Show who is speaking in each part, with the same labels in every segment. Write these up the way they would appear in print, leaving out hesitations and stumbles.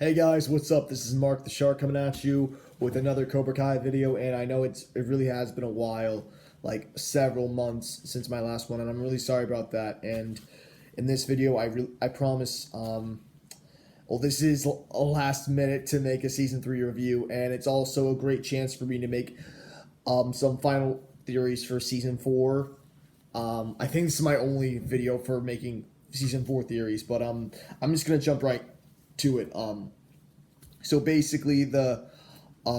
Speaker 1: Hey guys, what's up? This is Mark the Shark coming at you with another Cobra Kai video, and I know it really has been a while, like several months since my last one, and I'm really sorry about that. And in this video, I promise, well, this is a last minute to make a season 3 review, and it's also a great chance for me to make some final theories for season 4. I think this is my only video for making season 4 theories, but I'm just gonna jump right to it. So basically, the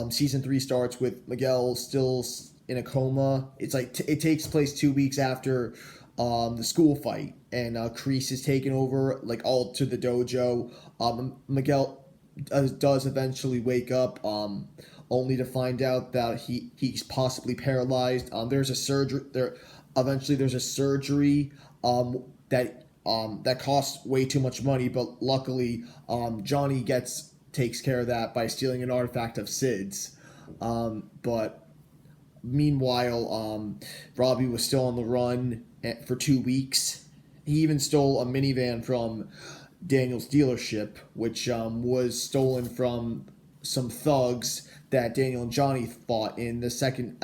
Speaker 1: season 3 starts with Miguel still in a coma. It's like it takes place 2 weeks after the school fight, and Kreese is taken over, like all to the dojo. Miguel does eventually wake up, only to find out that he's possibly paralyzed. There's a surgery there. Eventually, there's a surgery that costs way too much money, but luckily, Johnny takes care of that by stealing an artifact of Sid's. But meanwhile, Robbie was still on the run for 2 weeks. He even stole a minivan from Daniel's dealership, which was stolen from some thugs that Daniel and Johnny fought in the second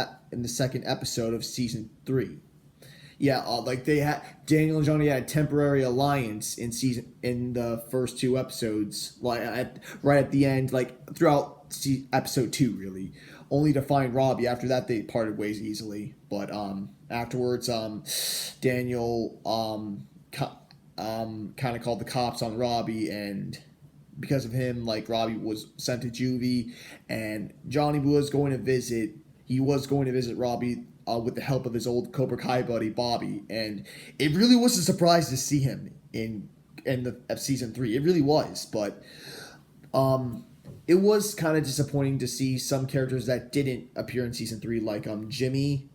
Speaker 1: episode of season 3. Yeah, like they had Daniel and Johnny had a temporary alliance in the first 2 episodes, like right at the end, like throughout episode 2, really, only to find Robbie. After that, they parted ways easily. But afterwards, Daniel kind of called the cops on Robbie, and because of him, like Robbie was sent to juvie, and Johnny was going to visit. He was going to visit Robbie with the help of his old Cobra Kai buddy Bobby, and it really was a surprise to see him in the season 3. It really was, but it was kind of disappointing to see some characters that didn't appear in season 3, like Jimmy,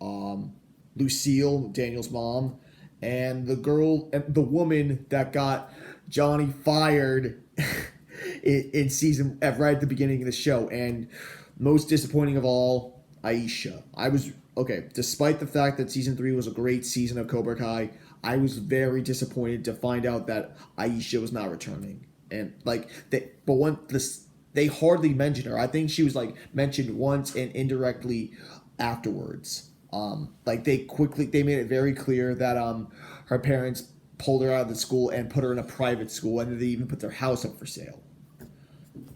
Speaker 1: Lucille, Daniel's mom, and the woman that got Johnny fired in season right at the beginning of the show, and most disappointing of all, Aisha. I was okay. Despite the fact that season 3 was a great season of Cobra Kai, I was very disappointed to find out that Aisha was not returning. And like they hardly mentioned her. I think she was like mentioned once and indirectly afterwards. Like they made it very clear that her parents pulled her out of the school and put her in a private school, and they even put their house up for sale.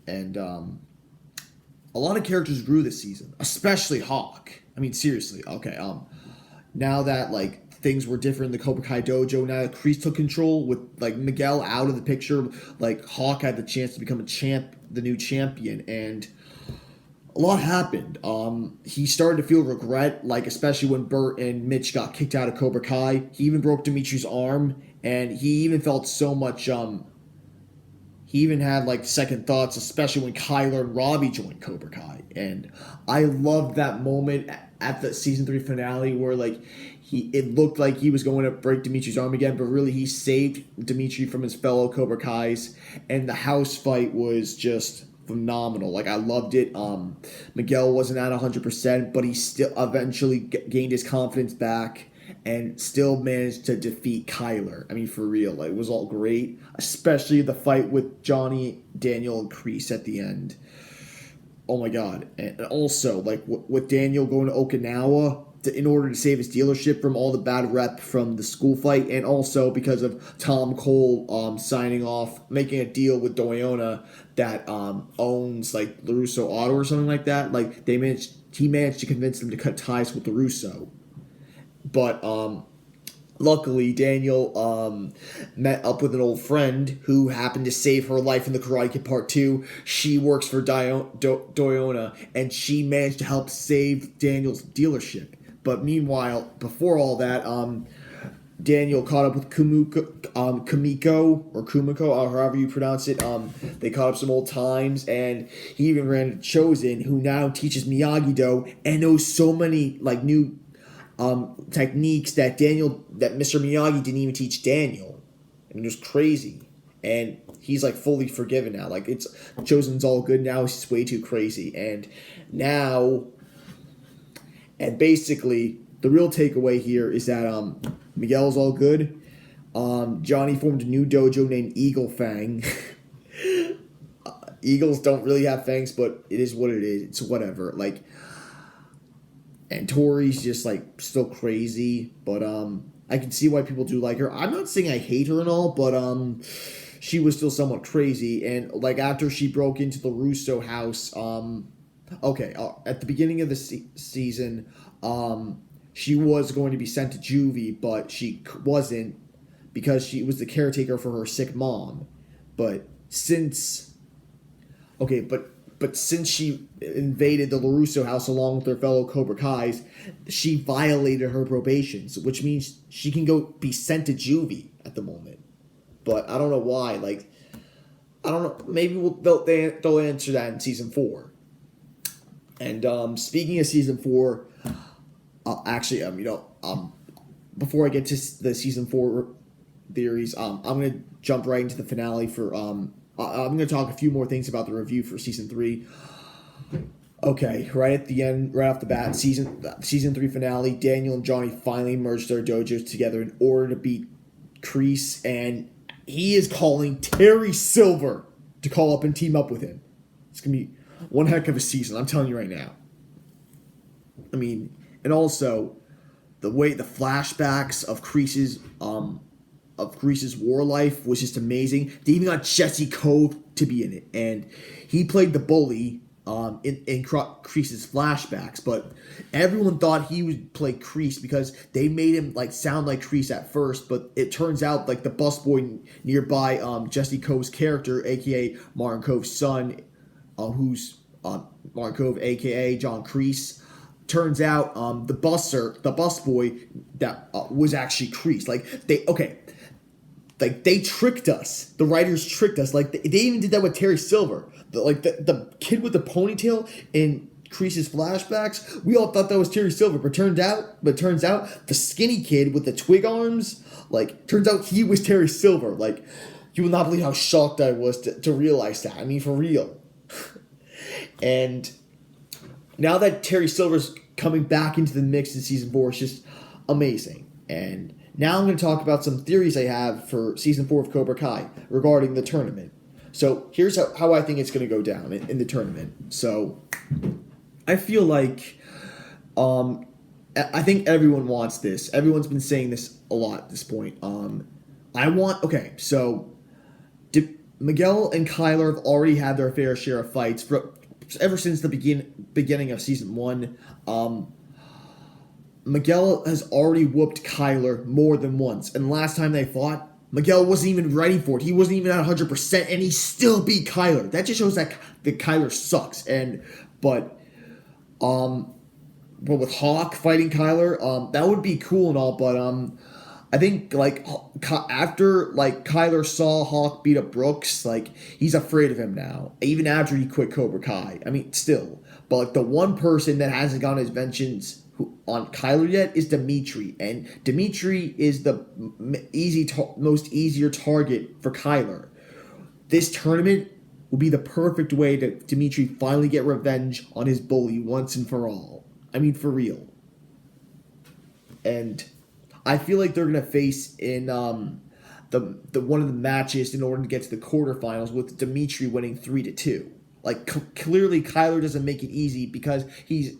Speaker 1: And a lot of characters grew this season, especially Hawk. I mean, seriously. Okay. Now that like things were different in the Cobra Kai dojo, now that Kreese took control with like Miguel out of the picture, like Hawk had the chance to become the new champion, and a lot happened. He started to feel regret, like especially when Bert and Mitch got kicked out of Cobra Kai. He even broke Dimitri's arm, and he even felt so much he even had like second thoughts, especially when Kyler and Robbie joined Cobra Kai. And I loved that moment at the season 3 finale where like it looked like he was going to break Dimitri's arm again, but really he saved Dimitri from his fellow Cobra Kais, and the house fight was just phenomenal. Like I loved it. Miguel wasn't at 100%, but he still eventually gained his confidence back and still managed to defeat Kyler. I mean, for real, like, it was all great, especially the fight with Johnny, Daniel, and Kreese at the end. Oh my god! And also, like, with Daniel going to Okinawa in order to save his dealership from all the bad rep from the school fight, and also because of Tom Cole signing off, making a deal with Doyona that owns like LaRusso Auto or something like that. Like he managed to convince them to cut ties with LaRusso. But luckily, Daniel met up with an old friend who happened to save her life in the Karate Kid Part 2. She works for Doyona, and she managed to help save Daniel's dealership. But meanwhile, before all that, Daniel caught up with Kumiko, or however you pronounce it. They caught up some old times, and he even ran into Chosen, who now teaches Miyagi-Do and knows so many like new techniques that Mr. Miyagi didn't even teach Daniel. And it was crazy. And he's like fully forgiven now. Like it's Chosen's all good now. He's just way too crazy. And basically the real takeaway here is that Miguel's all good. Johnny formed a new dojo named Eagle Fang. Eagles don't really have fangs, but it is what it is. It's whatever. Like, and Tori's just like still crazy, but I can see why people do like her. I'm not saying I hate her and all, but she was still somewhat crazy. And like after she broke into the Russo house, at the beginning of the season, she was going to be sent to juvie, but she wasn't because she was the caretaker for her sick mom. But since since she invaded the LaRusso house along with her fellow Cobra Kais, she violated her probations, which means she can go be sent to juvie at the moment. But I don't know why. Like, I don't know. Maybe they'll answer that in season 4. And speaking of season 4, before I get to the season 4 theories, I'm gonna jump right into the finale for I'm going to talk a few more things about the review for Season 3. Okay, right at the end, right off the bat, Season 3 finale, Daniel and Johnny finally merged their dojos together in order to beat Kreese, and he is calling Terry Silver to call up and team up with him. It's going to be one heck of a season, I'm telling you right now. I mean, and also, the flashbacks of Kreese's war life was just amazing. They even got Jesse Cove to be in it, and he played the bully in Kreese's flashbacks. But everyone thought he would play Kreese because they made him like sound like Kreese at first. But it turns out like the busboy nearby, Jesse Cove's character, aka Martin Cove's son, who's Martin Cove, aka John Kreese. Turns out the busboy that was actually Kreese. They tricked us. The writers tricked us. Like, they even did that with Terry Silver. The kid with the ponytail in Kreese's flashbacks, we all thought that was Terry Silver. But turns out the skinny kid with the twig arms, turns out he was Terry Silver. Like, you will not believe how shocked I was to realize that. I mean, for real. And now that Terry Silver's coming back into the mix in Season 4, it's just amazing. And now I'm going to talk about some theories I have for Season 4 of Cobra Kai regarding the tournament. So here's how I think it's going to go down in the tournament. So I feel like I think everyone wants this. Everyone's been saying this a lot at this point. Miguel and Kyler have already had their fair share of fights ever since the beginning of Season 1. Miguel has already whooped Kyler more than once. And last time they fought, Miguel wasn't even ready for it. He wasn't even at 100%, and he still beat Kyler. That just shows that Kyler sucks. But with Hawk fighting Kyler, that would be cool and all. But I think after Kyler saw Hawk beat up Brooks, he's afraid of him now. Even after he quit Cobra Kai. I mean, still. But the one person that hasn't gotten his vengeance on Kyler yet is Dimitri, and Dimitri is the most easier target for Kyler. This tournament will be the perfect way to Dimitri finally get revenge on his bully once and for all. I mean, for real. And I feel like they're gonna face in the one of the matches in order to get to the quarterfinals with Dimitri winning 3-2. Clearly Kyler doesn't make it easy because he's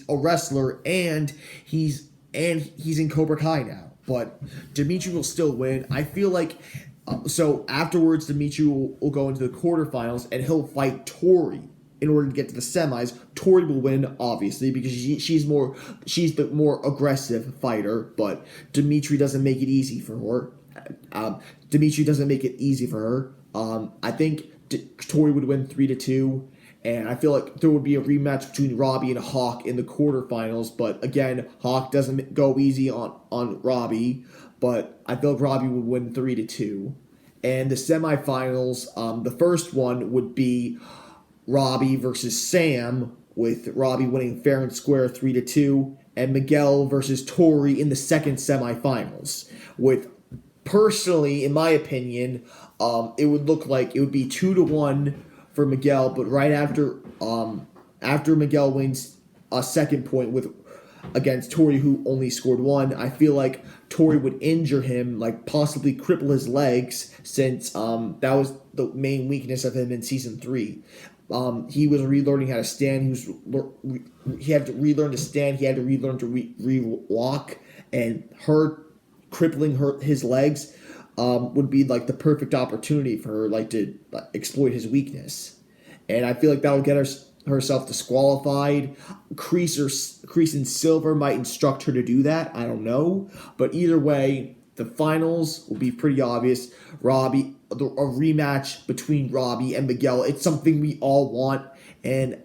Speaker 1: a wrestler and he's in Cobra Kai now. But Dimitri will still win. I feel like so afterwards Dimitri will go into the quarterfinals and he'll fight Tori in order to get to the semis. Tori will win, obviously, because she's the more aggressive fighter, but Dimitri doesn't make it easy for her. I think Tori would win 3-2. And I feel like there would be a rematch between Robbie and Hawk in the quarterfinals. But again, Hawk doesn't go easy on Robbie. But I feel like Robbie would win 3-2. And the semifinals, the first one would be Robbie versus Sam, with Robbie winning fair and square 3-2. And Miguel versus Tori in the second semifinals. With, personally, in my opinion, it would look like it would be 2-1 for Miguel, but right after Miguel wins a second point with against Tori, who only scored one. I feel like Tori would injure him, like possibly cripple his legs, since that was the main weakness of him in season 3. He was relearning how to stand. He had to relearn to stand. He had to relearn to walk, and her crippling his legs would be like the perfect opportunity for her, like, to exploit his weakness. And I feel like that would get herself disqualified. Kreese and Silver might instruct her to do that. I don't know, but either way, the finals will be pretty obvious. A rematch between Robbie and Miguel. It's something we all want, and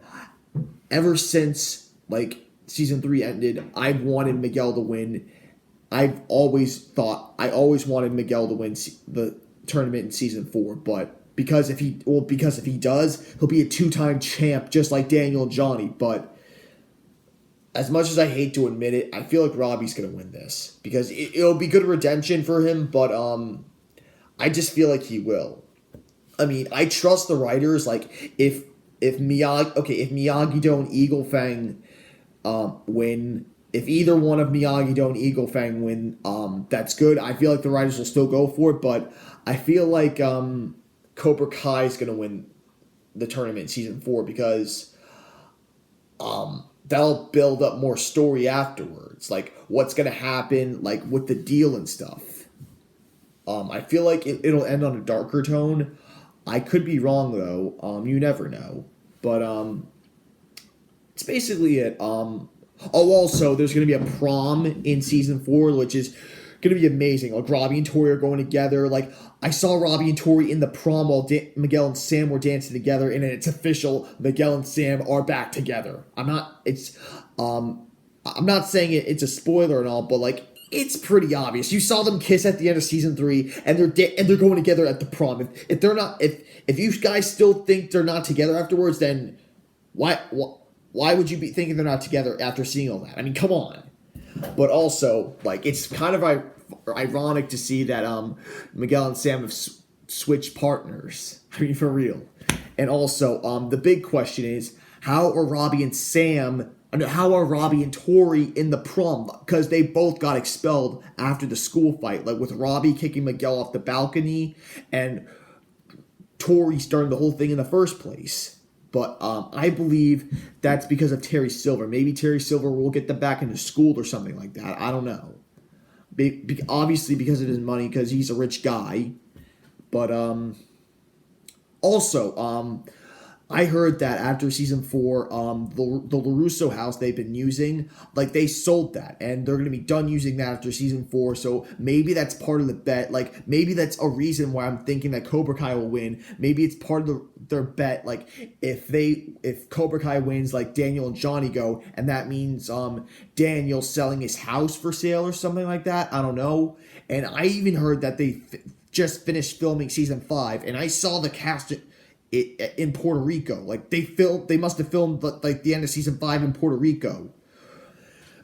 Speaker 1: ever since like season 3 ended, I've wanted Miguel to win. I always wanted Miguel to win the tournament in season 4, but because if he does, he'll be a 2-time champ just like Daniel and Johnny. But as much as I hate to admit it, I feel like Robbie's gonna win this because it'll be good redemption for him. But I just feel like he will. I mean, I trust the writers. Like, if Miyagi-Do and Eagle Fang win, if either one of Miyagi-Do and Eagle Fang win, that's good. I feel like the writers will still go for it, but I feel like Cobra Kai is going to win the tournament in season 4 because that'll build up more story afterwards. Like, what's going to happen, like, with the deal and stuff. I feel like it'll end on a darker tone. I could be wrong, though. You never know. But it's basically it. Also, there's going to be a prom in season 4, which is going to be amazing. Like, Robbie and Tori are going together. Like, I saw Robbie and Tori in the prom while Miguel and Sam were dancing together, and it's official. Miguel and Sam are back together. I'm not saying it's a spoiler and all, but like, it's pretty obvious. You saw them kiss at the end of season 3, and they're going together at the prom. If they're not, if you guys still think they're not together afterwards, then why would you be thinking they're not together after seeing all that? I mean, come on. But also, like, it's kind of ironic to see that Miguel and Sam have switched partners. I mean, for real. And also, the big question is, how are Robbie and Tori in the prom? Because they both got expelled after the school fight. Like, with Robbie kicking Miguel off the balcony and Tori starting the whole thing in the first place. But I believe that's because of Terry Silver. Maybe Terry Silver will get them back into school or something like that. I don't know. Obviously because of his money, because he's a rich guy. But also, I heard that after season 4, the LaRusso house they've been using, like, they sold that, and they're going to be done using that after season 4, so maybe that's part of the bet. Like, maybe that's a reason why I'm thinking that Cobra Kai will win. Maybe it's part of their bet, like, if Cobra Kai wins, like, Daniel and Johnny go, and that means Daniel selling his house for sale or something like that. I don't know. And I even heard that they just finished filming season 5, and I saw the cast in Puerto Rico. Like, they must have filmed like the end of season 5 in Puerto Rico.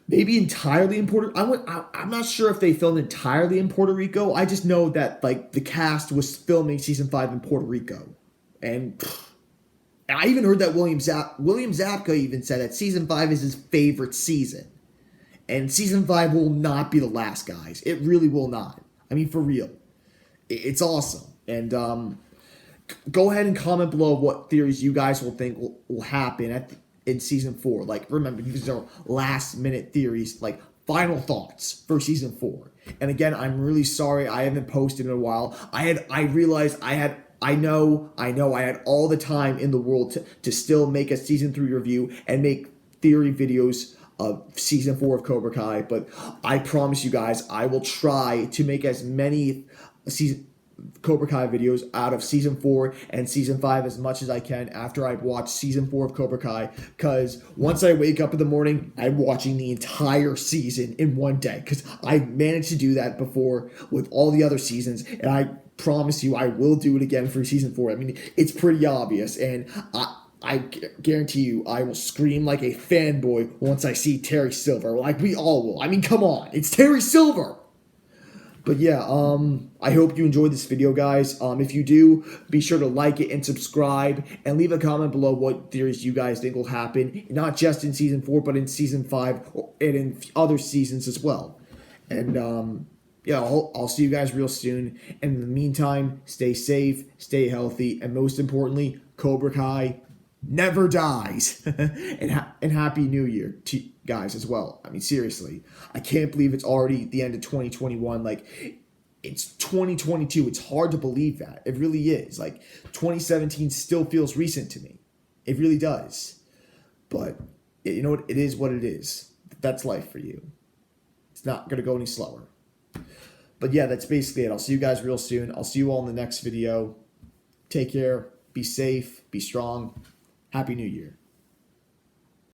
Speaker 1: Maybe entirely in I'm not sure if they filmed entirely in Puerto Rico. I just know that, like, the cast was filming season 5 in Puerto Rico. And I even heard that William Zabka even said that season 5 is his favorite season. And season 5 will not be the last, guys. It really will not. I mean, for real. It's awesome. And go ahead and comment below what theories you guys will think will happen in season 4. Like, remember, these are last minute theories, like final thoughts for season 4. And again, I'm really sorry I haven't posted in a while. I realized I had all the time in the world to still make a season 3 review and make theory videos of season 4 of Cobra Kai, but I promise you guys, I will try to make as many Cobra Kai videos out of season 4 and season 5 as much as I can after I've watched season 4 of Cobra Kai, because once I wake up in the morning, I'm watching the entire season in one day, because I managed to do that before with all the other seasons, and I promise you I will do it again for season 4. I mean, it's pretty obvious, and I guarantee you I will scream like a fanboy once I see Terry Silver, like we all will. I mean, come on, it's Terry Silver! But yeah, I hope you enjoyed this video, guys. If you do, be sure to like it and subscribe, and leave a comment below what theories you guys think will happen, not just in season 4, but in season 5 and in other seasons as well. And yeah, I'll see you guys real soon. And in the meantime, stay safe, stay healthy, and most importantly, Cobra Kai never dies. And Happy New Year to guys as well. I mean, seriously, I can't believe it's already the end of 2021. Like, it's 2022. It's hard to believe that. It really is. Like, 2017 still feels recent to me. It really does. But you know what? It is what it is. That's life for you. It's not going to go any slower. But yeah, that's basically it. I'll see you guys real soon. I'll see you all in the next video. Take care. Be safe. Be strong. Happy New Year.